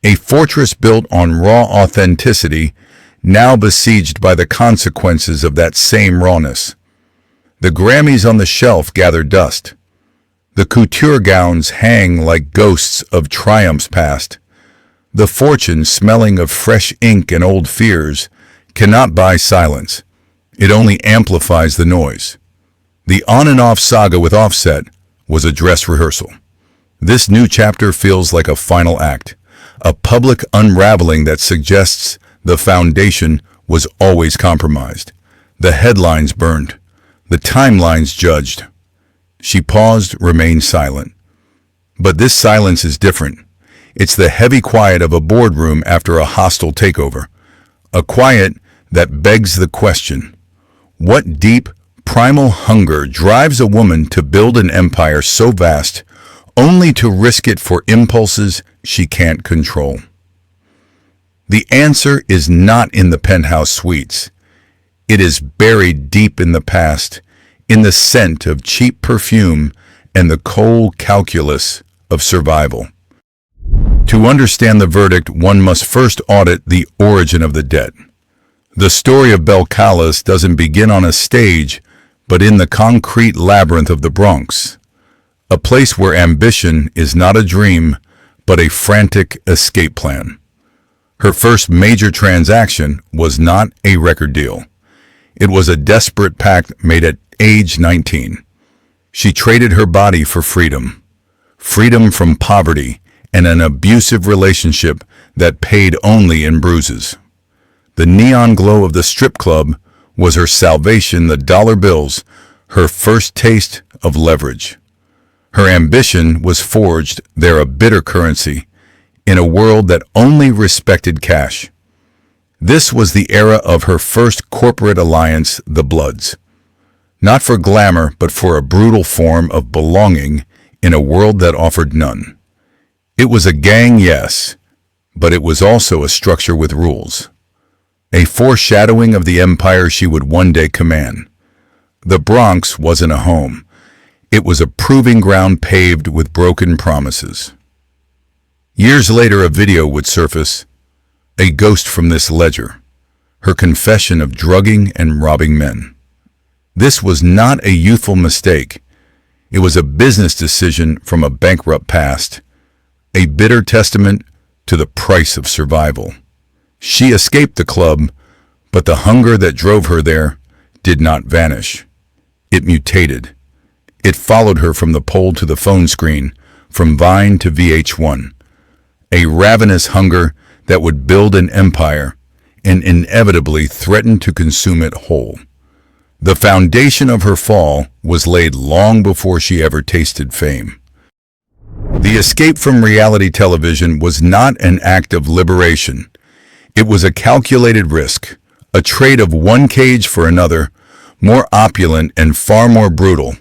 A fortress built on raw authenticity, now besieged by the consequences of that same rawness. The Grammys on the shelf gather dust. The couture gowns hang like ghosts of triumphs past. The fortune, smelling of fresh ink and old fears, cannot buy silence. It only amplifies the noise. The on and off saga with Offset was a dress rehearsal. This new chapter feels like a final act, a public unraveling that suggests the foundation was always compromised. The headlines burned, the timelines judged. She paused, remained silent. But this silence is different. It's the heavy quiet of a boardroom after a hostile takeover. A quiet that begs the question, what deep, primal hunger drives a woman to build an empire so vast, only to risk it for impulses she can't control? The answer is not in the penthouse suites. It is buried deep in the past, in the scent of cheap perfume and the cold calculus of survival. To understand the verdict, one must first audit the origin of the debt. The story of Bel Callis doesn't begin on a stage, but in the concrete labyrinth of the Bronx, a place where ambition is not a dream, but a frantic escape plan. Her first major transaction was not a record deal. It was a desperate pact made at age 19. She traded her body for freedom. Freedom from poverty and an abusive relationship that paid only in bruises. The neon glow of the strip club was her salvation, the dollar bills, her first taste of leverage. Her ambition was forged there, a bitter currency, in a world that only respected cash. This was the era of her first corporate alliance, the Bloods. Not for glamour, but for a brutal form of belonging in a world that offered none. It was a gang, yes, but it was also a structure with rules. A foreshadowing of the empire she would one day command. The Bronx wasn't a home. It was a proving ground paved with broken promises. Years later, a video would surface, a ghost from this ledger, her confession of drugging and robbing men. This was not a youthful mistake. It was a business decision from a bankrupt past, a bitter testament to the price of survival. She escaped the club, but the hunger that drove her there did not vanish. It mutated. It followed her from the pole to the phone screen, from Vine to VH1. A ravenous hunger that would build an empire and inevitably threaten to consume it whole. The foundation of her fall was laid long before she ever tasted fame. The escape from reality television was not an act of liberation. It was a calculated risk, a trade of one cage for another, more opulent and far more brutal.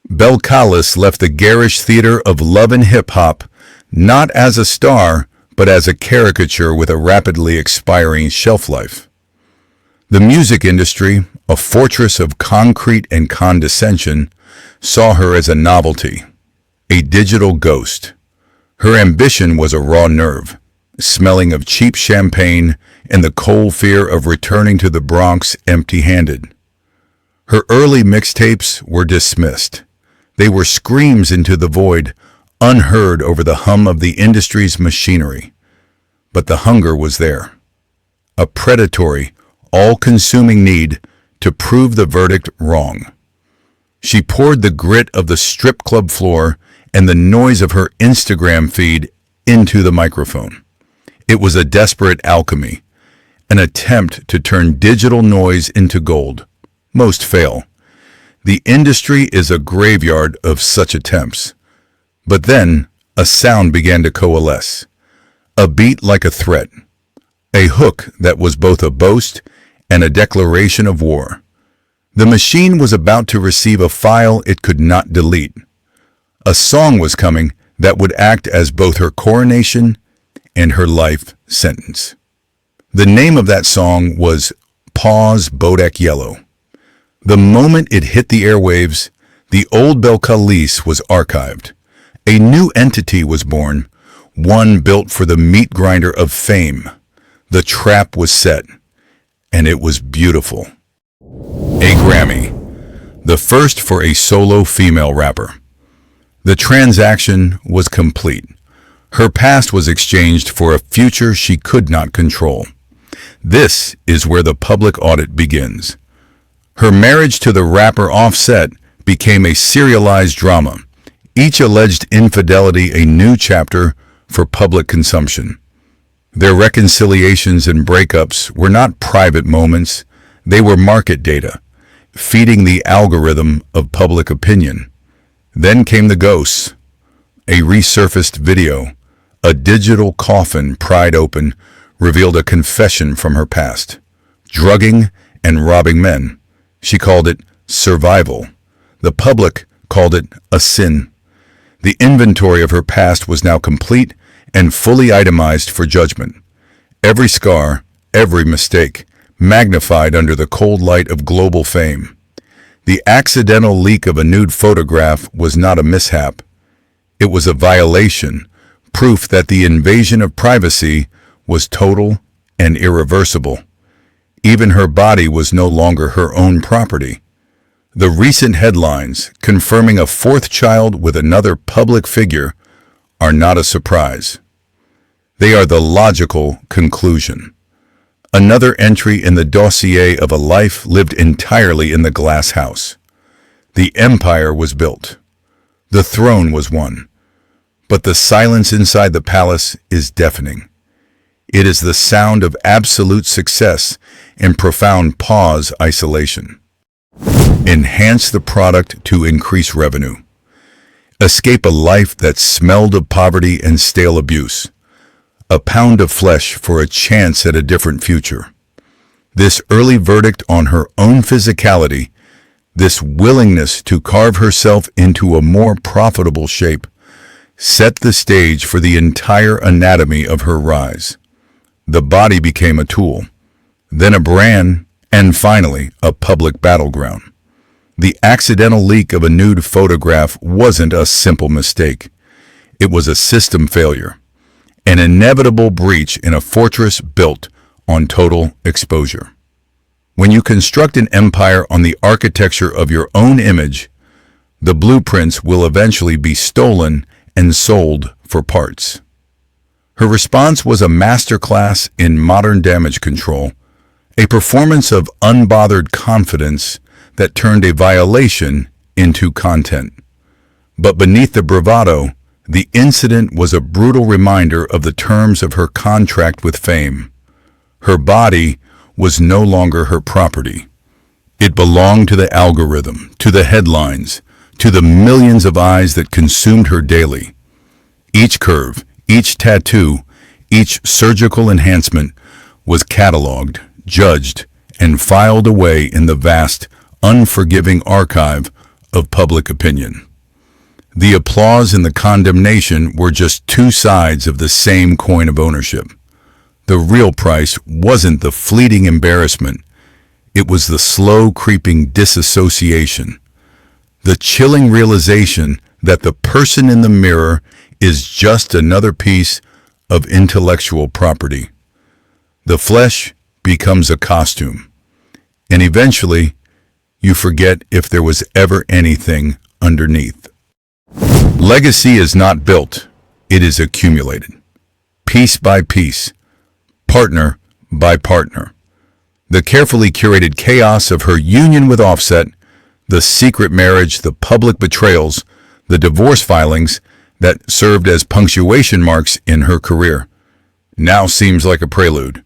Bel Callis left the garish theater of love and hip-hop not as a star, but as a caricature with a rapidly expiring shelf life. The music industry, a fortress of concrete and condescension, saw her as a novelty, a digital ghost. Her ambition was a raw nerve, smelling of cheap champagne and the cold fear of returning to the Bronx empty-handed. Her early mixtapes were dismissed. They were screams into the void, unheard over the hum of the industry's machinery. But the hunger was there. A predatory, all-consuming need to prove the verdict wrong. She poured the grit of the strip club floor and the noise of her Instagram feed into the microphone. It was a desperate alchemy, an attempt to turn digital noise into gold. Most fail. The industry is a graveyard of such attempts. But then, a sound began to coalesce. A beat like a threat. A hook that was both a boast and a declaration of war. The machine was about to receive a file it could not delete. A song was coming that would act as both her coronation and her life sentence. The name of that song was Pause Bodak Yellow. The moment it hit the airwaves, the old Bel Callis was archived. A new entity was born, one built for the meat grinder of fame. The trap was set, and it was beautiful. A Grammy, the first for a solo female rapper. The transaction was complete. Her past was exchanged for a future she could not control. This is where the public audit begins. Her marriage to the rapper Offset became a serialized drama, each alleged infidelity a new chapter for public consumption. Their reconciliations and breakups were not private moments, they were market data, feeding the algorithm of public opinion. Then came the ghosts, a resurfaced video, a digital coffin pried open, revealed a confession from her past. Drugging and robbing men. She called it survival. The public called it a sin. The inventory of her past was now complete and fully itemized for judgment. Every scar, every mistake, magnified under the cold light of global fame. The accidental leak of a nude photograph was not a mishap. It was a violation, proof that the invasion of privacy was total and irreversible. Even her body was no longer her own property. The recent headlines confirming a fourth child with another public figure are not a surprise. They are the logical conclusion. Another entry in the dossier of a life lived entirely in the glass house. The empire was built. The throne was won. But the silence inside the palace is deafening. It is the sound of absolute success and profound pause isolation. Enhance the product to increase revenue. Escape a life that smelled of poverty and stale abuse. A pound of flesh for a chance at a different future. This early verdict on her own physicality, this willingness to carve herself into a more profitable shape, set the stage for the entire anatomy of her rise. The body became a tool, then a brand, and finally a public battleground. The accidental leak of a nude photograph wasn't a simple mistake. It was a system failure. An inevitable breach in a fortress built on total exposure. When you construct an empire on the architecture of your own image, the blueprints will eventually be stolen and sold for parts. Her response was a masterclass in modern damage control, a performance of unbothered confidence that turned a violation into content. But beneath the bravado, the incident was a brutal reminder of the terms of her contract with fame. Her body was no longer her property. It belonged to the algorithm, to the headlines, to the millions of eyes that consumed her daily. Each curve, each tattoo, each surgical enhancement was cataloged, judged, and filed away in the vast, unforgiving archive of public opinion. The applause and the condemnation were just two sides of the same coin of ownership. The real price wasn't the fleeting embarrassment, it was the slow creeping disassociation, the chilling realization that the person in the mirror is just another piece of intellectual property. The flesh becomes a costume, and eventually you forget if there was ever anything underneath. Legacy is not built, it is accumulated. Piece by piece, partner by partner. The carefully curated chaos of her union with Offset, the secret marriage, the public betrayals, the divorce filings that served as punctuation marks in her career, now seems like a prelude.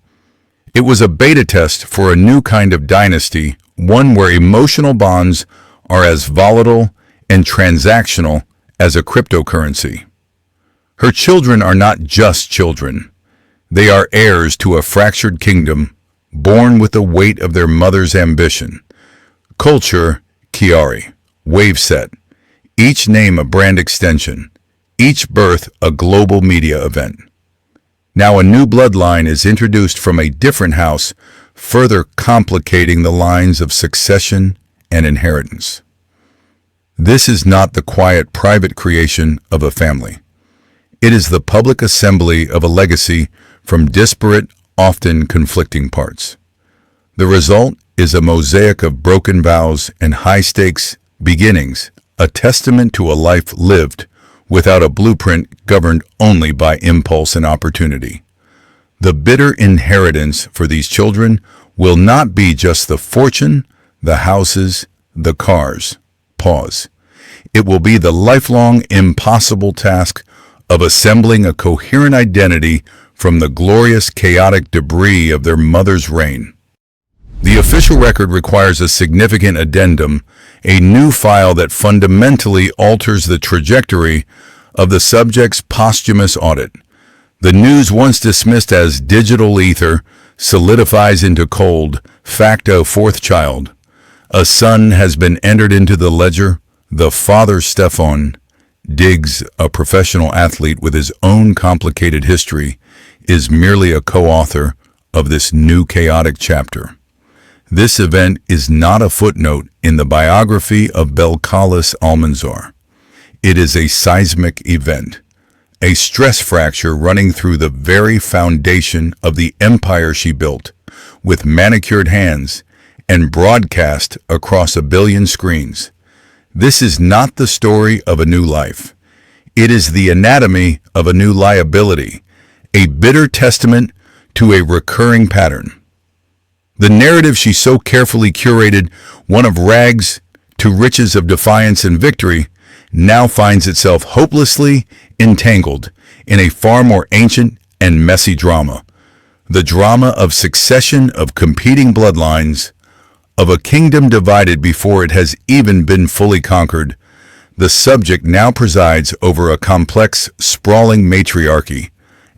It was a beta test for a new kind of dynasty, one where emotional bonds are as volatile and transactional as a cryptocurrency. Her children are not just children. They are heirs to a fractured kingdom, born with the weight of their mother's ambition. Culture, Chiari, Waveset, each name a brand extension, each birth a global media event. Now a new bloodline is introduced from a different house, further complicating the lines of succession and inheritance. This is not the quiet private creation of a family. It is the public assembly of a legacy from disparate, often conflicting parts. The result is a mosaic of broken vows and high-stakes beginnings, a testament to a life lived without a blueprint governed only by impulse and opportunity. The bitter inheritance for these children will not be just the fortune, the houses, the cars. Pause. It will be the lifelong, impossible task of assembling a coherent identity from the glorious, chaotic debris of their mother's reign. The official record requires a significant addendum, a new file that fundamentally alters the trajectory of the subject's posthumous audit. The news once dismissed as digital ether solidifies into cold, facto fourth child. A son has been entered into the ledger. The father, Stefan Diggs, a professional athlete with his own complicated history, is merely a co-author of this new chaotic chapter. This event is not a footnote in the biography of Belcalis Almanzar. It is a seismic event, a stress fracture running through the very foundation of the empire she built, with manicured hands and broadcast across 1 billion screens. This is not the story of a new life. It is the anatomy of a new liability, a bitter testament to a recurring pattern. The narrative she so carefully curated, one of rags to riches of defiance and victory, now finds itself hopelessly entangled in a far more ancient and messy drama. The drama of succession of competing bloodlines, of a kingdom divided before it has even been fully conquered. The subject now presides over a complex, sprawling matriarchy,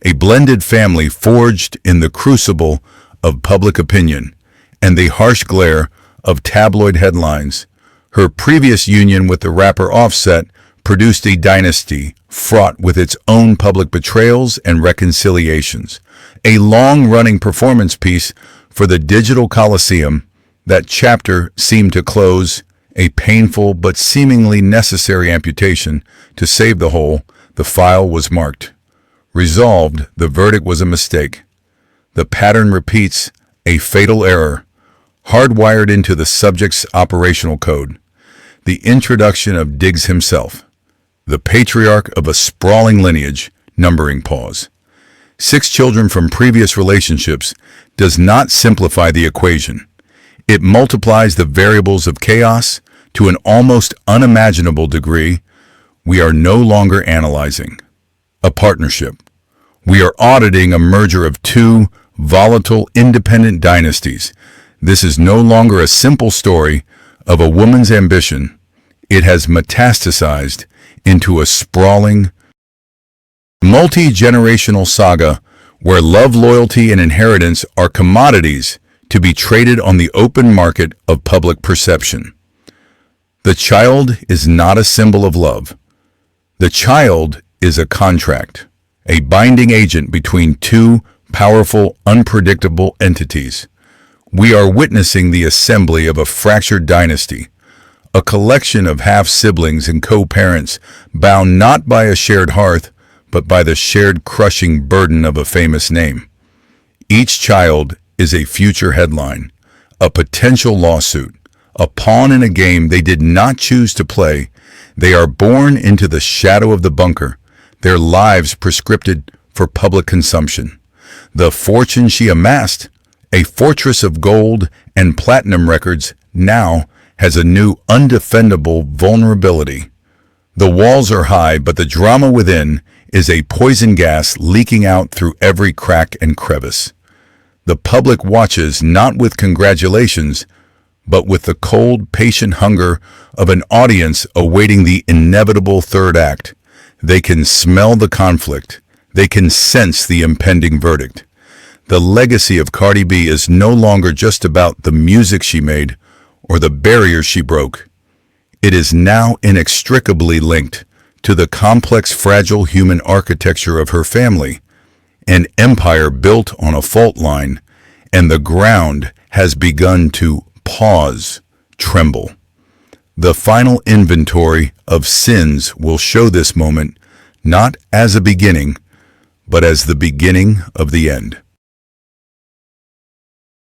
a blended family forged in the crucible of public opinion and the harsh glare of tabloid headlines. Her previous union with the rapper Offset produced a dynasty fraught with its own public betrayals and reconciliations, a long-running performance piece for the digital Coliseum. That chapter seemed to close, a painful but seemingly necessary amputation to save the whole. The file was marked. Resolved, the verdict was a mistake. The pattern repeats, a fatal error, hardwired into the subject's operational code. The introduction of Diggs himself, the patriarch of a sprawling lineage, numbering pause. 6 children from previous relationships does not simplify the equation. It multiplies the variables of chaos to an almost unimaginable degree. We are no longer analyzing a partnership. We are auditing a merger of 2 volatile, independent dynasties. This is no longer a simple story of a woman's ambition. It has metastasized into a sprawling, multi-generational saga where love, loyalty, and inheritance are commodities to be traded on the open market of public perception. The child is not a symbol of love. The child is a contract, a binding agent between 2 powerful, unpredictable entities. We are witnessing the assembly of a fractured dynasty, a collection of half-siblings and co-parents bound not by a shared hearth, but by the shared crushing burden of a famous name. Each child is a future headline, a potential lawsuit, a pawn in a game they did not choose to play. They are born into the shadow of the bunker, their lives prescripted for public consumption. The fortune she amassed, a fortress of gold and platinum records, now has a new undefendable vulnerability. The walls are high, but the drama within is a poison gas leaking out through every crack and crevice. The public watches not with congratulations, but with the cold, patient hunger of an audience awaiting the inevitable third act. They can smell the conflict. They can sense the impending verdict. The legacy of Cardi B is no longer just about the music she made or the barriers she broke. It is now inextricably linked to the complex, fragile human architecture of her family, an empire built on a fault line, and the ground has begun to pause, tremble. The final inventory of sins will show this moment not as a beginning, but as the beginning of the end.